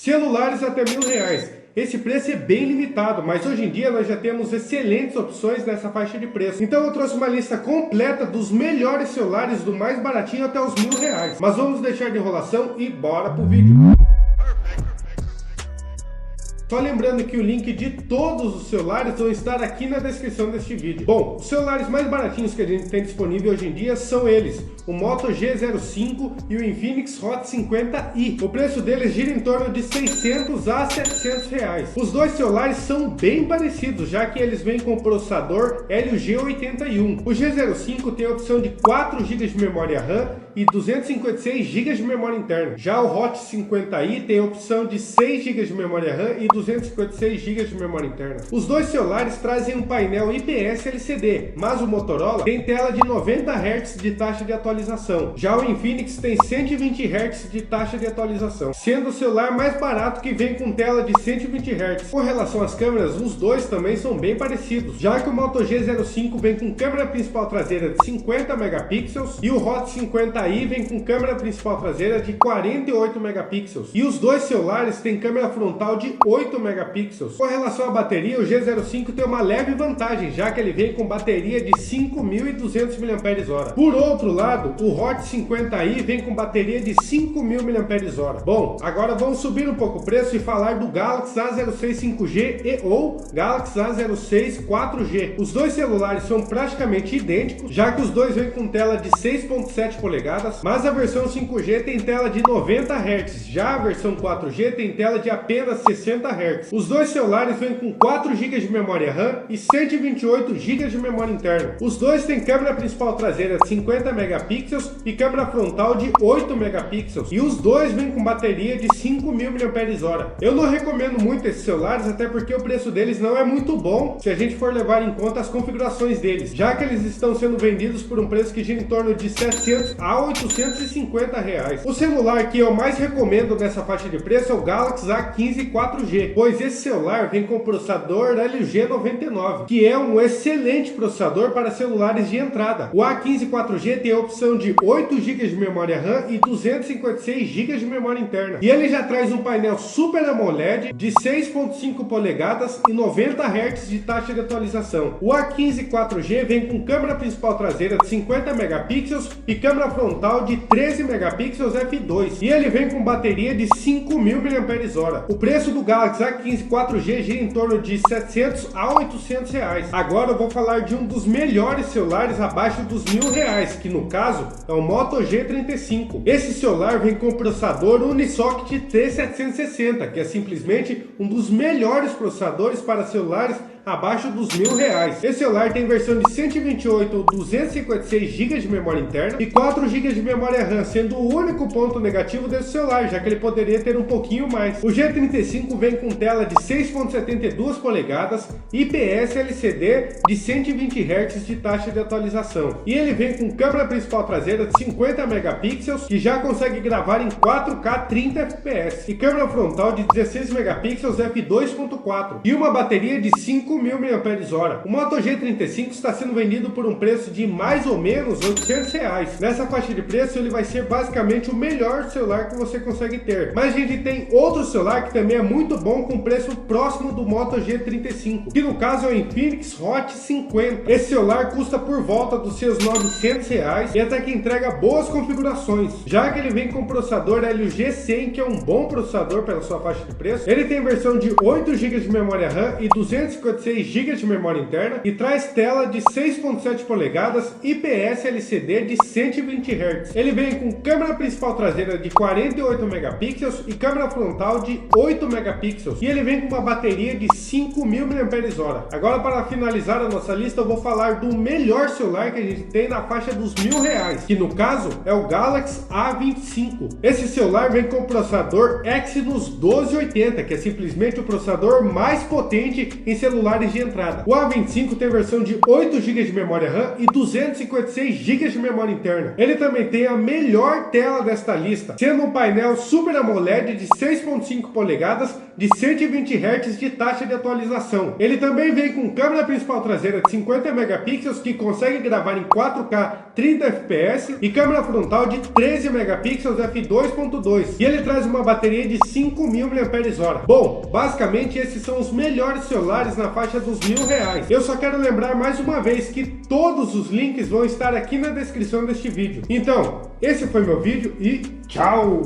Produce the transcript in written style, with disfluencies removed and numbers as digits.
Celulares até R$1.000. Esse preço é bem limitado, mas hoje em dia nós já temos excelentes opções nessa faixa de preço. Então eu trouxe uma lista completa dos melhores celulares, do mais baratinho até os R$1.000. Mas vamos deixar de enrolação e bora pro vídeo. Só lembrando que o link de todos os celulares vão estar aqui na descrição deste vídeo. Bom, os celulares mais baratinhos que a gente tem disponível hoje em dia são eles: o Moto G05 e o Infinix Hot 50i. O preço deles gira em torno de R$600 a R$700. Os dois celulares são bem parecidos, já que eles vêm com o processador Helio G81. O G05 tem a opção de 4 GB de memória RAM e 256 GB de memória interna. Já o Hot 50i tem a opção de 6 GB de memória RAM e 256 GB de memória interna. Os dois celulares trazem um painel IPS LCD, mas o Motorola tem tela de 90 Hz de taxa de atualização. Já o Infinix tem 120 Hz de taxa de atualização, sendo o celular mais barato, que vem com tela de 120 Hz. Com relação às câmeras, os dois também são bem parecidos, já que o Moto G05 vem com câmera principal traseira de 50 megapixels e o Hot 50i vem com câmera principal traseira de 48 megapixels. E os dois celulares têm câmera frontal de 8 megapixels. Com relação à bateria, o G05 tem uma leve vantagem, já que ele vem com bateria de 5.200 mAh. Por outro lado, o Hot 50i vem com bateria de 5.000 mAh. Bom, agora vamos subir um pouco o preço e falar do Galaxy A06 5G e ou Galaxy A06 4G. Os dois celulares são praticamente idênticos, já que os dois vêm com tela de 6.7 polegadas, mas a versão 5G tem tela de 90 Hz, já a versão 4G tem tela de apenas 60 Hz. Os dois celulares vêm com 4 GB de memória RAM e 128 GB de memória interna. Os dois têm câmera principal traseira de 50 megapixels e câmera frontal de 8 megapixels. E os dois vêm com bateria de 5.000 mAh. Eu não recomendo muito esses celulares, até porque o preço deles não é muito bom se a gente for levar em conta as configurações deles, já que eles estão sendo vendidos por um preço que gira em torno de 700 a 850 reais. O celular que eu mais recomendo nessa faixa de preço é o Galaxy A15 4G, pois esse celular vem com o processador Helio G99, que é um excelente processador para celulares de entrada. O A15 4G tem a opção de 8 GB de memória RAM e 256 GB de memória interna. E ele já traz um painel Super AMOLED de 6.5 polegadas e 90 Hz de taxa de atualização. O A15 4G vem com câmera principal traseira de 50 megapixels e câmera frontal de 13 megapixels f2. E ele vem com bateria de 5.000 mAh. O preço do Galaxy A15 4G gira em torno de 700 a 800 reais. Agora eu vou falar de um dos melhores celulares abaixo dos R$1.000, que no caso é o Moto G35. Esse celular vem com o processador Unisoc T760, que é simplesmente um dos melhores processadores para celulares abaixo dos R$1.000. Esse celular tem versão de 128 ou 256 GB de memória interna e 4 GB de memória RAM, sendo o único ponto negativo desse celular, já que ele poderia ter um pouquinho mais. O G35 vem com tela de 6.72 polegadas, IPS LCD de 120 Hz de taxa de atualização. E ele vem com câmera principal traseira de 50 megapixels, que já consegue gravar em 4K 30 fps, e câmera frontal de 16 megapixels f2.4 e uma bateria de 5.000 mAh. O Moto G35 está sendo vendido por um preço de mais ou menos R$800. Nessa faixa de preço ele vai ser basicamente o melhor celular que você consegue ter. Mas a gente tem outro celular que também é muito bom, com preço próximo do Moto G35, que no caso é o Infinix Hot 50. Esse celular custa por volta dos seus R$900 e até que entrega boas configurações, já que ele vem com o processador Helio G100, que é um bom processador pela sua faixa de preço. Ele tem versão de 8 GB de memória RAM e 256 GB de memória interna e traz tela de 6.7 polegadas, IPS LCD de 120 Hz. Ele vem com câmera principal traseira de 48 megapixels e câmera frontal de 8 megapixels. E ele vem com uma bateria de 5.000 mAh. Agora, para finalizar a nossa lista, eu vou falar do melhor celular que a gente tem na faixa dos R$1.000, que no caso é o Galaxy A25. Esse celular vem com o processador Exynos 1280, que é simplesmente o processador mais potente em celular celulares de entrada. O A25 tem versão de 8 GB de memória RAM e 256 GB de memória interna. Ele também tem a melhor tela desta lista, sendo um painel Super AMOLED de 6.5 polegadas de 120 Hz de taxa de atualização. Ele também vem com câmera principal traseira de 50 megapixels que consegue gravar em 4K 30 fps e câmera frontal de 13 megapixels f2.2, e ele traz uma bateria de 5.000 mAh. Bom, basicamente esses são os melhores celulares na faixa dos R$1.000. Eu só quero lembrar mais uma vez que todos os links vão estar aqui na descrição deste vídeo. Então, esse foi meu vídeo e tchau!